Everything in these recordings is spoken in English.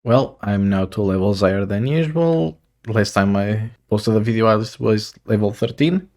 Well, I'm now 2 levels higher than usual. Last time I posted a video I was level 13,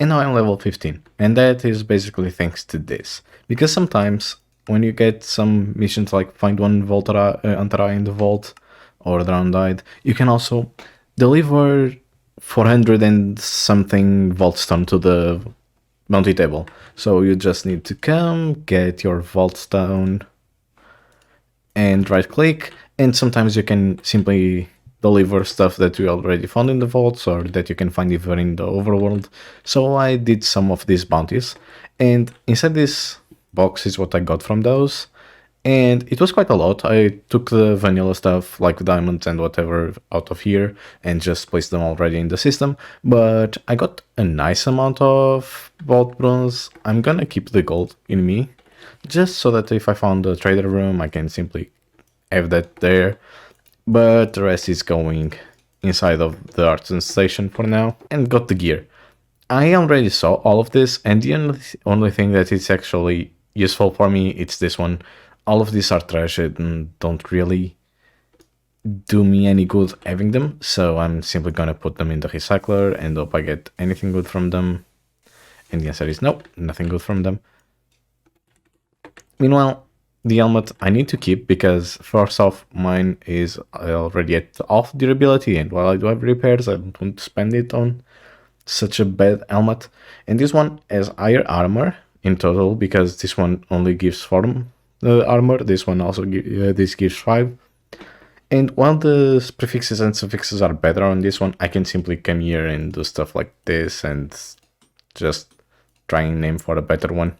and now I'm level 15. And that is basically thanks to this. Because sometimes when you get some missions like find one Antara in the vault or Drowned Died, you can also deliver 400 and something vault stone to the bounty table. So you just need to come, get your vault stone, and right click, and sometimes you can simply deliver stuff that you already found in the vaults or that you can find even in the overworld. So I did some of these bounties, and inside this box is what I got from those, and it was quite a lot. I took the vanilla stuff like diamonds and whatever out of here and just placed them already in the system, but I got a nice amount of vault bronze. I'm gonna keep the gold in me just so that if I found a trader room, I can simply have that there. But the rest is going inside of the artisan station for now, and got the gear. I already saw all of this, and the only thing that is actually useful for me, it's this one. All of these are trashed and don't really do me any good having them, so I'm simply gonna put them in the recycler and hope I get anything good from them. And the answer is no, nothing good from them. Meanwhile, the helmet I need to keep because first off, mine is already at half durability, and while I do have repairs, I don't want to spend it on such a bad helmet. And this one has higher armor in total because this one only gives 4 armor. This one also this gives 5. And while the prefixes and suffixes are better on this one, I can simply come here and do stuff like this and just try and aim for a better one.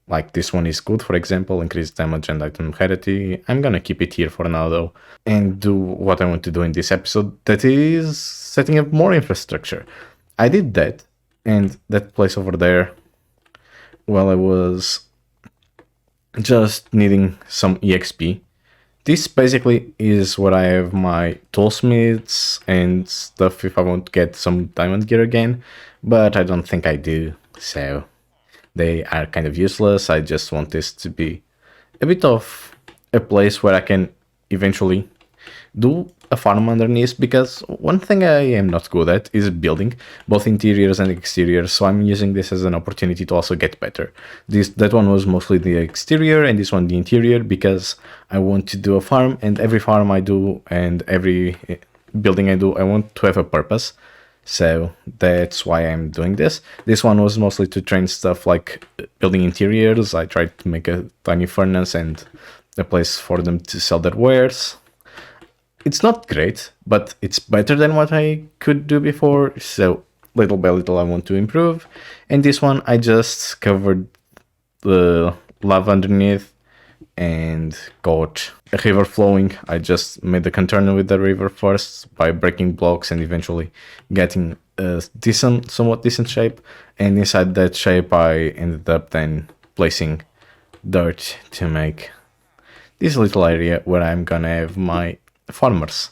Like this one is good, for example, increased damage and item rarity. I'm gonna keep it here for now though, and do what I want to do in this episode, that is setting up more infrastructure. I did that, and that place over there, while I was just needing some EXP. This basically is where I have my toolsmiths and stuff if I want to get some diamond gear again, but I don't think I do, so they are kind of useless. I just want this to be a bit of a place where I can eventually do a farm underneath, because one thing I am not good at is building both interiors and exteriors, so I'm using this as an opportunity to also get better. That one was mostly the exterior and this one the interior, because I want to do a farm, and every farm I do and every building I do, I want to have a purpose. So that's why I'm doing this. This one was mostly to train stuff like building interiors. I tried to make a tiny furnace and a place for them to sell their wares. It's not great, but it's better than what I could do before, so little by little I want to improve. And this one I just covered the lava underneath and got a river flowing. I just made the container with the river first by breaking blocks and eventually getting a somewhat decent shape. And inside that shape I ended up then placing dirt to make this little area where I'm gonna have my farmers.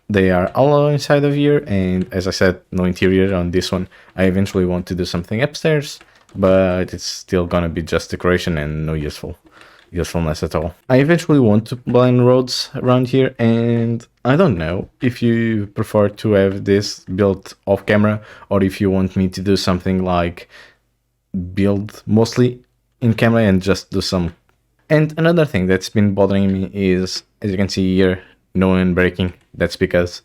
They are all inside of here, and as I said, no interior on this one. I eventually want to do something upstairs, but it's still gonna be just decoration and no usefulness at all. I eventually want to plan roads around here, and I don't know if you prefer to have this built off camera or if you want me to do something like build mostly in camera and just do some. And another thing that's been bothering me is, as you can see here, no end breaking. That's because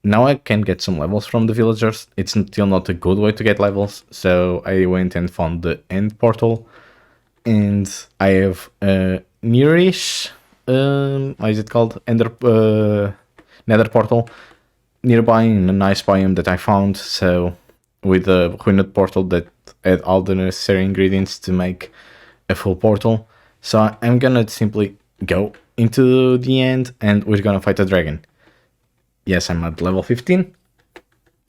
now I can get some levels from the villagers. It's still not a good way to get levels, so I went and found the end portal, and I have a nearish, how is it called, nether portal nearby in a nice biome that I found. So with a ruined portal that had all the necessary ingredients to make a full portal. So I'm gonna simply go into the end and we're gonna fight a dragon. Yes, I'm at level 15.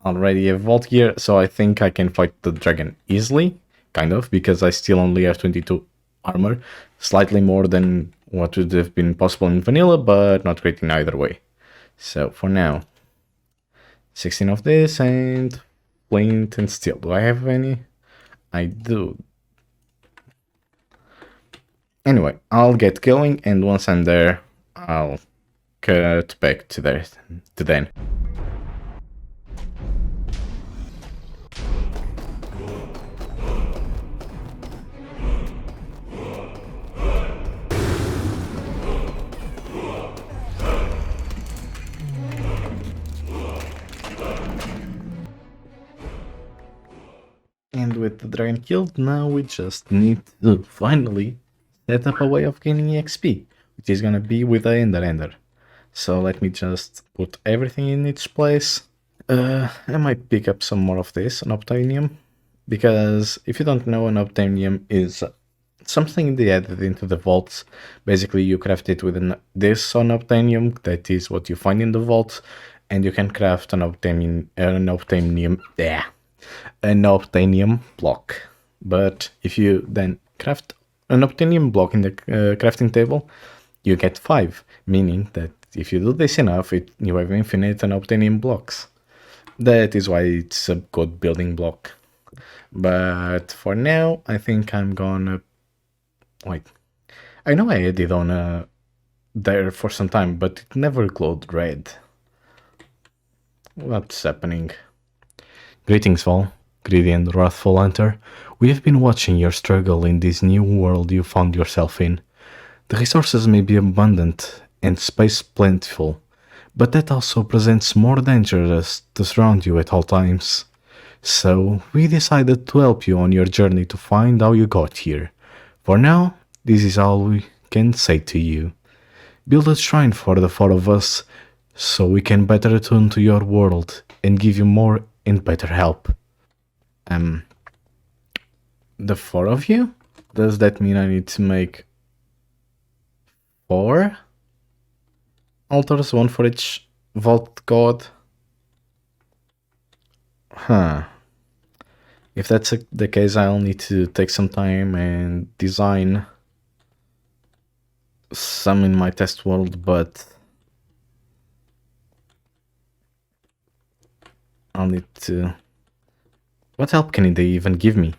Already have vault gear, so I think I can fight the dragon easily, kind of, because I still only have 22 armor, slightly more than what would have been possible in vanilla, but not great in either way. So for now, 16 of this and flint and steel. Do I have any? I do. Anyway, I'll get going, and once I'm there, I'll cut back to that to then. And with the dragon killed, now we just need to finally set up a way of gaining XP, which is gonna be with the Ender. So let me just put everything in its place. I might pick up some more of this, an obtainium, because if you don't know, an obtainium is something they added into the vaults. Basically, you craft it with this on obtainium, that is what you find in the vaults, and you can craft an obtainium block. But if you then craft an obtainium block in the crafting table, you get 5, meaning that if you do this enough, you have infinite obtainium blocks. That is why it's a good building block. But for now, I think I'm gonna... Wait. I know I had it on there for some time, but it never glowed red. What's happening? Greetings, Val, greedy and wrathful hunter. We have been watching your struggle in this new world you found yourself in. The resources may be abundant and space plentiful, but that also presents more dangers to surround you at all times. So, we decided to help you on your journey to find how you got here. For now, this is all we can say to you. Build a shrine for the four of us, so we can better attune to your world and give you more and better help. The four of you? Does that mean I need to make 4 altars, one for each vault god? Huh. If that's the case, I'll need to take some time and design some in my test world, but I'll need to... What help can they even give me?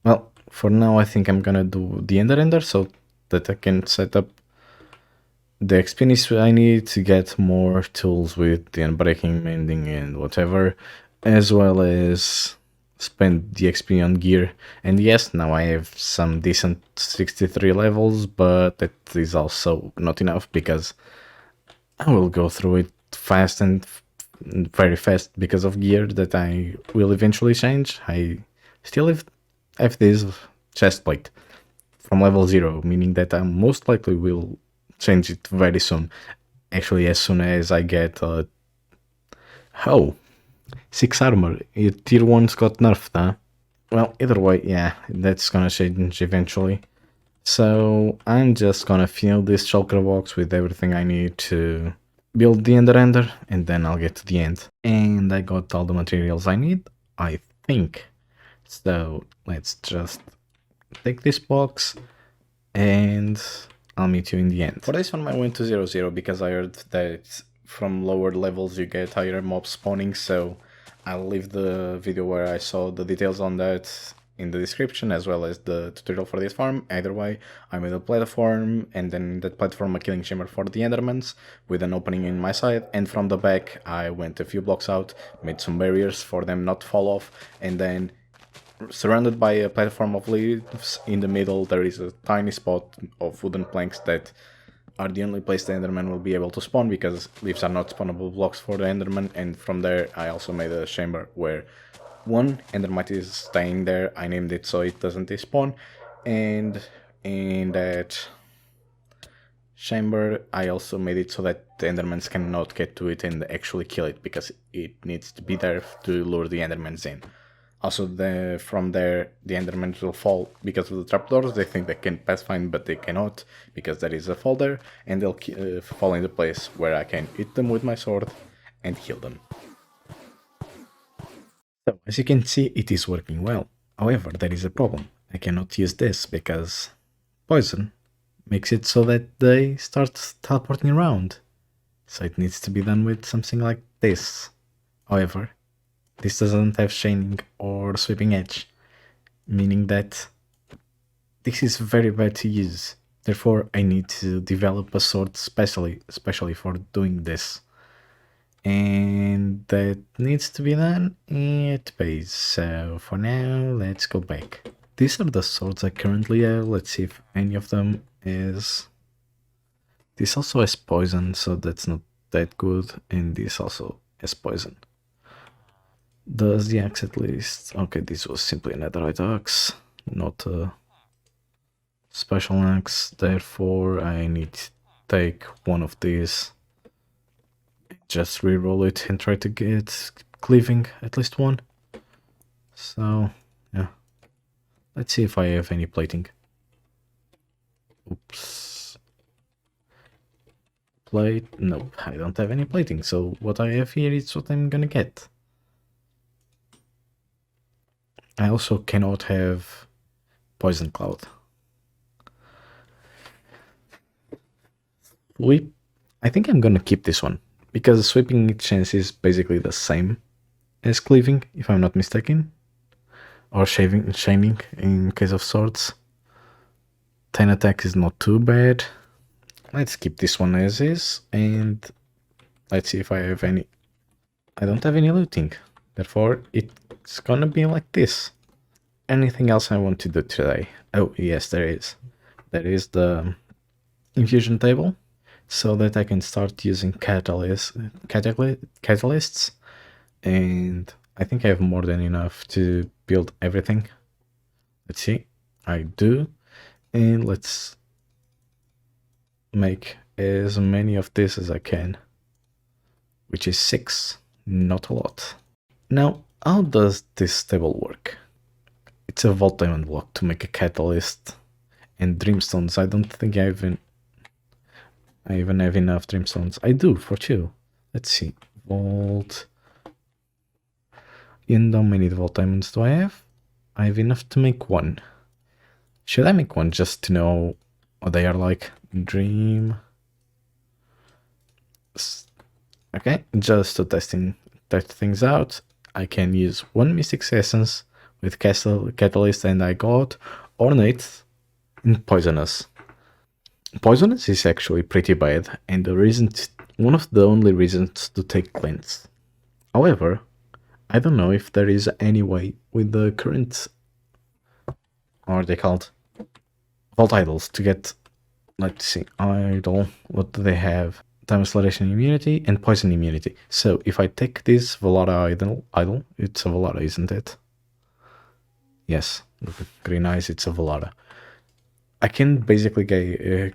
Well, for now I think I'm gonna do the Ender so that I can set up the experience I need to get more tools with the unbreaking, mending and whatever, as well as spend the XP on gear. And yes, now I have some decent 63 levels, but that is also not enough because I will go through it fast and very fast because of gear that I will eventually change. I still have this chest plate from level 0, meaning that I most likely will change it very soon. Actually, as soon as I get... Oh, 6 armor. Tier 1's got nerfed, huh? Well, either way, yeah, that's gonna change eventually. So I'm just gonna fill this shulker box with everything I need to build the Ender, and then I'll get to the end. And I got all the materials I need, I think. So let's just take this box and I'll meet you in the end. For this one I went to 0-0 because I heard that from lower levels you get higher mob spawning, so I'll leave the video where I saw the details on that in the description, as well as the tutorial for this farm. Either way, I made a platform, and then in that platform a killing chamber for the Endermans, with an opening in my side, and from the back I went a few blocks out, made some barriers for them not to fall off, and then surrounded by a platform of leaves, in the middle there is a tiny spot of wooden planks that are the only place the Enderman will be able to spawn, because leaves are not spawnable blocks for the Enderman. And from there I also made a chamber where one Endermite is staying there. I named it so it doesn't despawn, and in that chamber I also made it so that the Endermans cannot get to it and actually kill it, because it needs to be there to lure the Endermans in. Also, from there, the Endermans will fall because of the trapdoors. They think they can pass fine, but they cannot, because there is a fall there, and they'll fall in the place where I can hit them with my sword and kill them. So, as you can see, it is working well. However, there is a problem. I cannot use this because poison makes it so that they start teleporting around. So it needs to be done with something like this. However, this doesn't have shining or sweeping edge, meaning that this is very bad to use. Therefore, I need to develop a sword especially for doing this. And that needs to be done at base. So for now, let's go back. These are the swords I currently have. Let's see if any of them is... This also has poison, so that's not that good. And this also has poison. Does the axe at least... Okay, this was simply another axe, not a special axe. Therefore, I need to take one of these, just re-roll it and try to get cleaving at least one. So, yeah. Let's see if I have any plating. Oops. Plate? Nope, I don't have any plating. So what I have here is what I'm gonna get. I also cannot have poison cloud. Sweep. I think I'm gonna keep this one, because sweeping chance is basically the same as cleaving, if I'm not mistaken. Or shining in case of swords. 10 attack is not too bad. Let's keep this one as is, and let's see if I have any. I don't have any looting, therefore it's gonna be like this. Anything else I want to do today? Oh yes, there is. There is the infusion table, so that I can start using catalysts, and I think I have more than enough to build everything. Let's see, I do, and let's make as many of this as I can, which is 6, not a lot. Now, how does this table work? It's a vault diamond block to make a catalyst, and dreamstones. I don't think I even have enough dreamstones. I do for 2. Let's see, vault. And how many vault diamonds do I have? I have enough to make 1. Should I make 1 just to know what they are like? Dream. Okay, just to test things out, I can use 1 mystic essence with catalyst, and I got ornate and poisonous. Poisonous is actually pretty bad, and one of the only reasons to take cleanse. However, I don't know if there is any way with the current, or they called vault idols, to get, let's see, idol, what do they have? Time acceleration immunity and poison immunity. So if I take this Valara idol, it's a Valara, isn't it? Yes, green eyes, it's a Valara. I can basically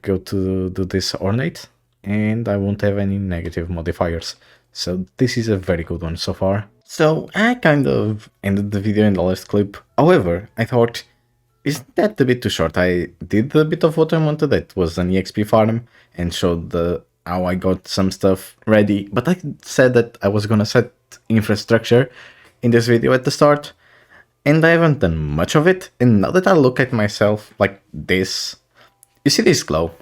go to do this ornate, and I won't have any negative modifiers. So this is a very good one so far. So I kind of ended the video in the last clip. However, I thought, isn't that a bit too short? I did a bit of what I wanted. That was an EXP farm and showed how I got some stuff ready. But I said that I was gonna set infrastructure in this video at the start, and I haven't done much of it. And now that I look at myself like this, you see this glow?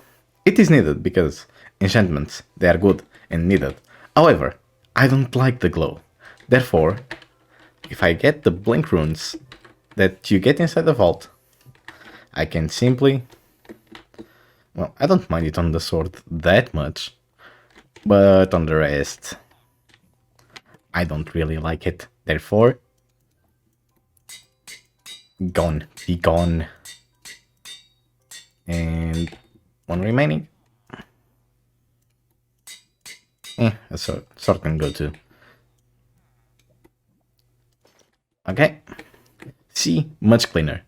It is needed because enchantments, they are good and needed. However, I don't like the glow. Therefore, if I get the blink runes that you get inside the vault, I can simply... Well, I don't mind it on the sword that much, but on the rest, I don't really like it. Therefore, gone, be gone. And 1 remaining. A sword can go too. Okay. See, much cleaner.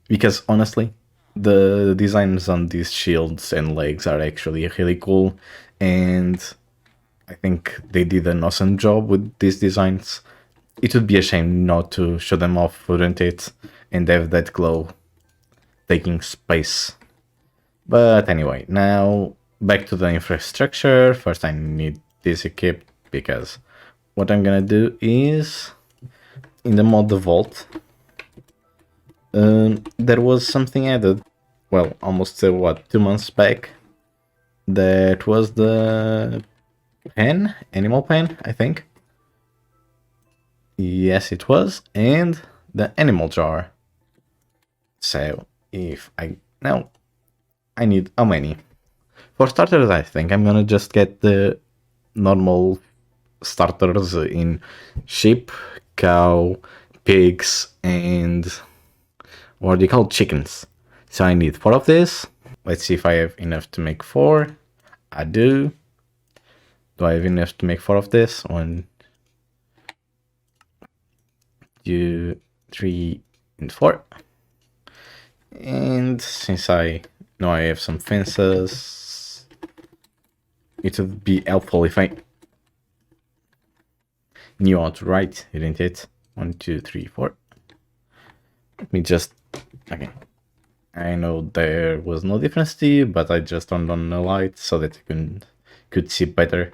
Because honestly, the designs on these shields and legs are actually really cool, and I think they did an awesome job with these designs. It would be a shame not to show them off, wouldn't it? And have that glow taking space. But anyway, now back to the infrastructure. First I need this equipped, because what I'm gonna do is, in the mod The Vault, there was something added, well, almost 2 months back. That was the pen, animal pen, I think. Yes, it was, and the animal jar. So if I now, I need how many? For starters, I think I'm gonna just get the normal starters in sheep, cow, pigs, and what are they called? Chickens. So I need 4 of this. Let's see if I have enough to make 4. I do. Do I have enough to make 4 of this? 1, 2, 3, and 4. And since I know I have some fences, it would be helpful if I knew how to write, didn't it? 1, 2, 3, 4. Let me just... Okay. I know there was no difference to you, but I just turned on the light so that you could see better.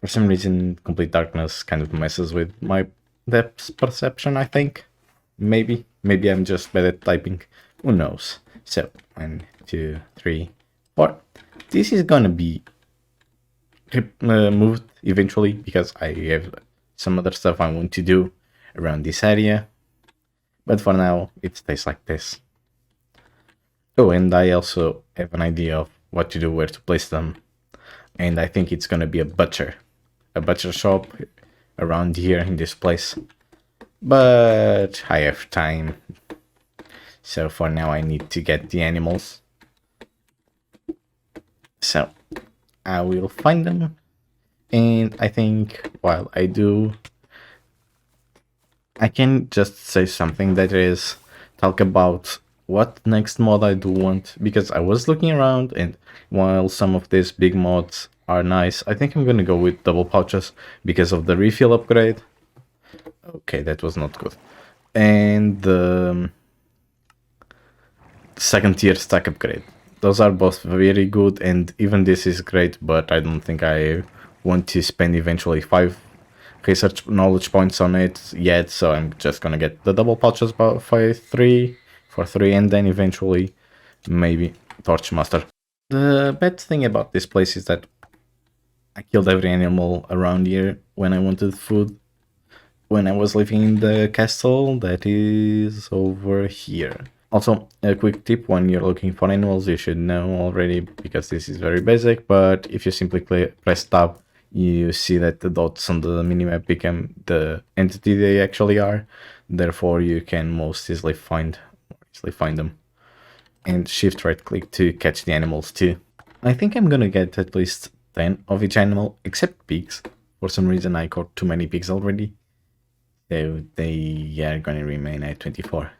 For some reason, complete darkness kind of messes with my depth perception, I think. Maybe. Maybe I'm just bad at typing. Who knows? So, 1, 2, 3, 4. This is gonna be moved eventually because I have some other stuff I want to do around this area. But for now, it stays like this. Oh, and I also have an idea of what to do, where to place them. And I think it's gonna be a butcher shop around here in this place. But I have time. So for now I need to get the animals. So I will find them. And I think while I do, I can just say something that is talk about what next mod I do want, because I was looking around, and while some of these big mods are nice, I think I'm gonna go with double pouches because of the refill upgrade. Okay, that was not good. And the second tier stack upgrade. Those are both very good, and even this is great, but I don't think I want to spend eventually 5 research knowledge points on it yet, so I'm just gonna get the double pouches for 3, and then eventually maybe Torchmaster. The bad thing about this place is that I killed every animal around here when I wanted food. When I was living in the castle that is over here. Also, a quick tip when you're looking for animals, you should know already because this is very basic, but if you simply press tab, you see that the dots on the minimap become the entity they actually are. Therefore, you can most easily find them. And shift right click to catch the animals too. I think I'm gonna get at least 10 of each animal, except pigs. For some reason I caught too many pigs already. So they are gonna remain at 24.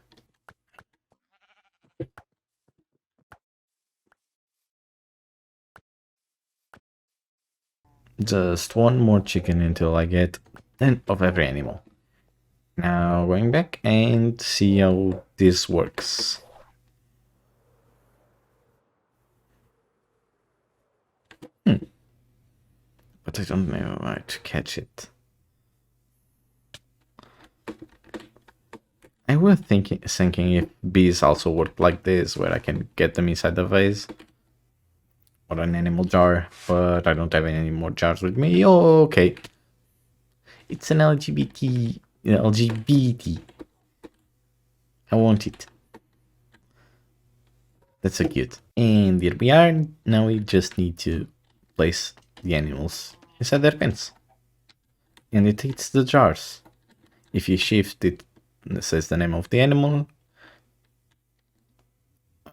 Just one more chicken until I get 10 of every animal. Now going back and see how this works. But I don't know how to catch it. I was thinking if bees also worked like this, where I can get them inside the vase or an animal jar, but I don't have any more jars with me. Oh, okay. It's an LGBT. I want it. That's so cute. And here we are. Now we just need to place the animals inside their pens. And it hits the jars. If you shift it, it says the name of the animal.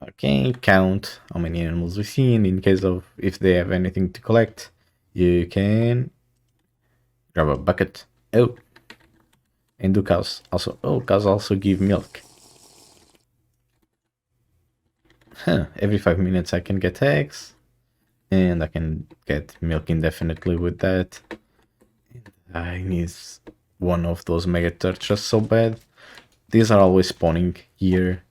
Okay, count how many animals we see, and in case of if they have anything to collect, you can grab a bucket. Oh, and do cows also. Oh, cows also give milk. Huh, every 5 minutes I can get eggs, and I can get milk indefinitely with that. I need one of those mega torches so bad. These are always spawning here,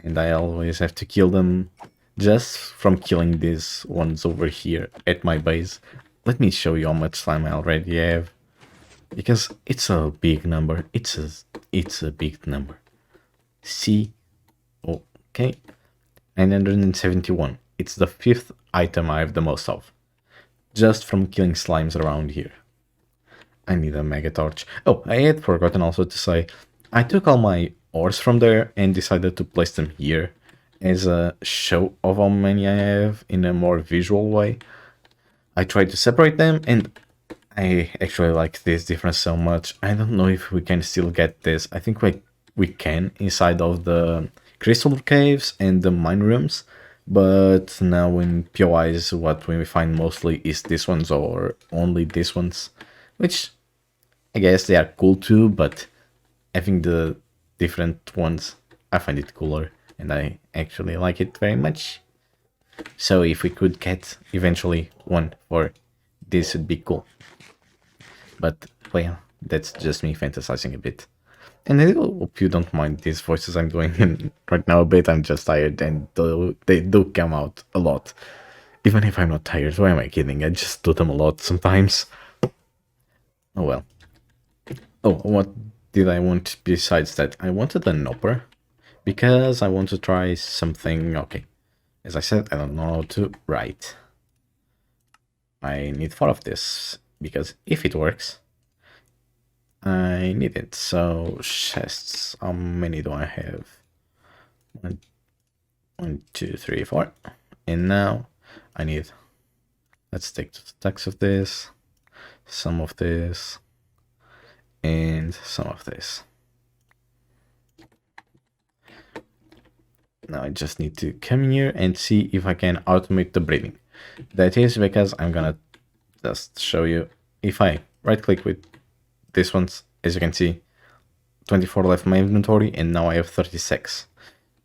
and I always have to kill them just from killing these ones over here at my base. Let me show you how much slime I already have, because it's a big number. It's a big number. See, okay, 971. It's the 5th item I have the most of, just from killing slimes around here. I need a mega torch. Oh, I had forgotten also to say, I took all my ores from there and decided to place them here as a show of how many I have in a more visual way. I try to separate them, and I actually like this difference so much. I don't know if we can still get this. I think we can inside of the crystal caves and the mine rooms, but now in POIs, what we find mostly is these ones or only these ones, which I guess they are cool too, but having the different ones, I find it cooler, and I actually like it very much. So if we could get eventually one for this would be cool. But well, that's just me fantasizing a bit. And I hope you don't mind these voices I'm doing right now a bit. I'm just tired and they do come out a lot. Even if I'm not tired, why am I kidding? I just do them a lot sometimes. Oh well. Oh, what did I want besides that? I wanted an opera because I want to try something. Okay, as I said, I don't know how to write. I need 4 of this because if it works, I need it. So chests, how many do I have? One, two, three, 4. And now I need, let's take 2 stacks of this, some of this, and some of this. Now I just need to come in here and see if I can automate the breeding. That is because I'm gonna just show you. If I right click with this ones, as you can see, 24 left in my inventory and now I have 36.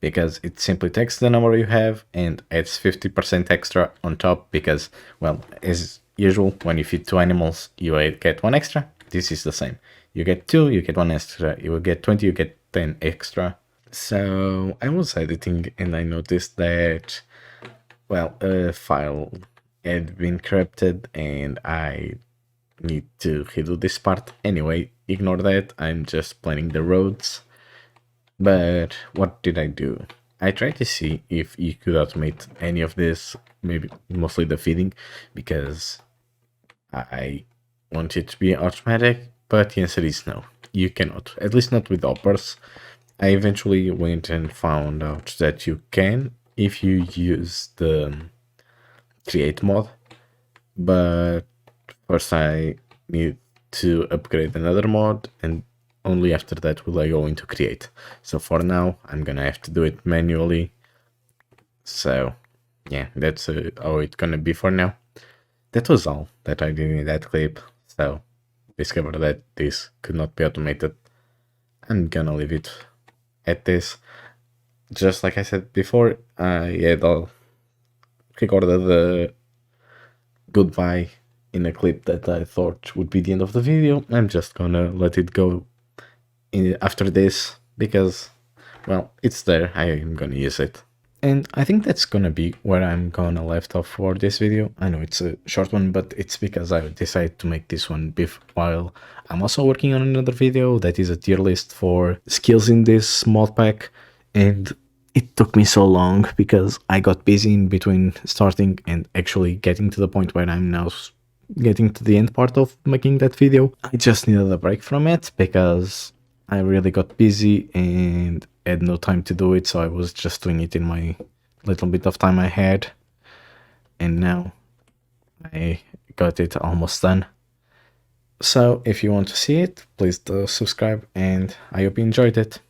Because it simply takes the number you have and adds 50% extra on top because, well, as usual, when you feed 2 animals, you get 1 extra. This is the same. You get 2, you get 1 extra. You will get 20, you get 10 extra. So I was editing and I noticed that, well, a file had been corrupted and I need to redo this part. Anyway, ignore that. I'm just planning the roads. But what did I do? I tried to see if you could automate any of this, maybe mostly the feeding, because I want it to be automatic, but the answer is no. You cannot, at least not with hoppers. I eventually went and found out that you can if you use the create mod, but first I need to upgrade another mod and only after that will I go into create. So for now I'm gonna have to do it manually. So yeah, that's how it's gonna be for now. That was all that I did in that clip. So discovered that this could not be automated. I'm gonna leave it at this. Just like I said before, I had recorded the goodbye in a clip that I thought would be the end of the video. I'm just gonna let it go after this because, well, it's there. I am gonna use it. And I think that's gonna be where I'm gonna left off for this video. I know it's a short one, but it's because I decided to make this one while I'm also working on another video that is a tier list for skills in this mod pack. And it took me so long because I got busy in between starting and actually getting to the point where I'm now getting to the end part of making that video. I just needed a break from it because I really got busy and had no time to do it, so I was just doing it in my little bit of time I had. And now I got it almost done. So if you want to see it, please do subscribe and I hope you enjoyed it.